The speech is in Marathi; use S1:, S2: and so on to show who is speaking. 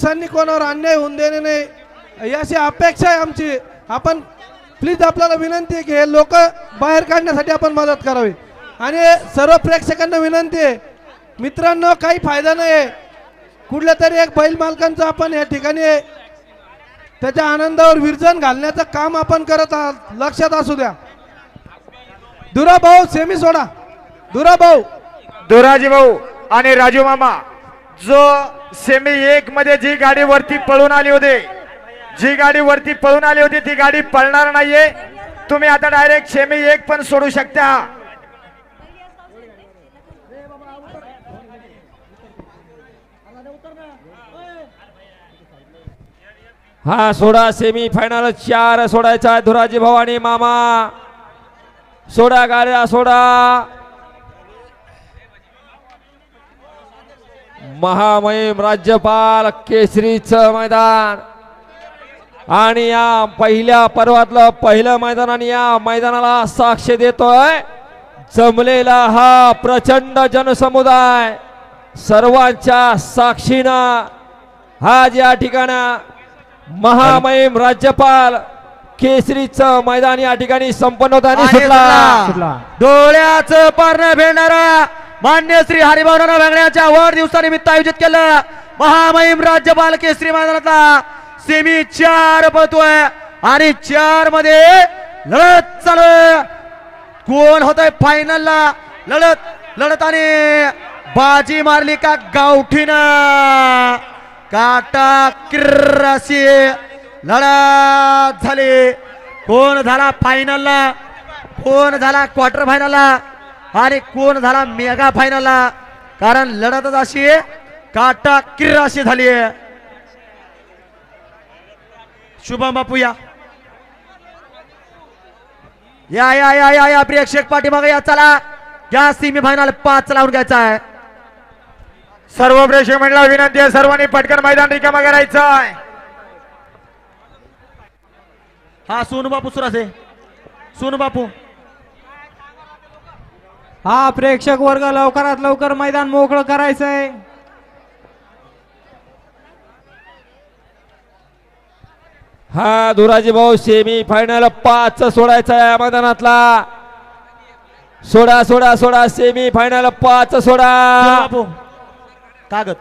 S1: पोलिसांनी कोणावर अन्याय होऊन देणे नाही अशी अपेक्षा आहे आमची. आपण प्लीज आपल्याला विनंती आहे की हे लोक बाहेर काढण्यासाठी आपण मदत करावी. आणि सर्व प्रेक्षकांना विनंती आहे मित्रांनो, काही फायदा नाही आहे. कुठल्या तरी एक बैल मालकांचं आपण या ठिकाणी त्याच्या आनंदावर विरजन घालण्याचं काम आपण करत आहात, लक्षात असू द्या. दुरा भाऊ सेमी सोडा. दुरा भाऊ,
S2: दुराजी भाऊ आणि राजू मामा, जो सेमी 1 मध्ये जी गाडी वरती पळून आली होती ती गाडी पळणार नाहीये. तुम्ही आता डायरेक्ट सेमी 1 पण सोडू शकता.
S3: हा सोडा सेमी फायनल 4 सोडायचा आहे. धुराजी भाऊ आणि मामा सोडा गाड्या सोडा. महामहिम राज्यपाल केसरीचं मैदान आणि या पहिल्या पर्वातलं पहिलं मैदान आणि या मैदानाला साक्ष देतोय जमलेला हा प्रचंड जनसमुदाय. सर्वांच्या साक्षीनं आज या ठिकाणी महामहिम राज्यपाल केसरीचं मैदान या ठिकाणी संपन्न होत आणि सुटला.
S4: डोळ्याचं पारणं फेडणारा मान्य श्री हरिभाऊ वेगळ्याच्या वाढदिवसानिमित्त आयोजित केलं महामहिम राज्यपाल केसरी मैदानातला सेमी 4 पळतोय आणि 4 मध्ये लढत चालू. कोण होतंय फायनलला? लढत आणि बाजी मारली का गावठीनं? काटा किर्र अशी लढत झाली. कोण झाला फायनलला, कोण झाला क्वार्टर फायनलला आणि कोण झाला मेगा फायनलला? कारण लढतच अशी काटा किर्र अशी झाली. शुभम बापू या या या या या या प्रेक्षक पाठीमागे या. चला या सेमी फायनल 5 लावून घ्यायचा आहे.
S2: सर्व प्रेक्षक मंडळाला विनंती आहे, सर्वांनी पटकन मैदान रिकामा करायचं आहे.
S4: हा सोनू बापू सुरासे, सोनू बापू.
S5: हा प्रेक्षक वर्ग लवकरात लवकर मैदान मोकळं करायचंय.
S3: हा धुराजी भाऊ सेमी फायनल 5 सोडायचा आहे मैदानातला. सोडा सोडा सोडा सेमी फायनल 5 सोडा.
S4: बापू कागद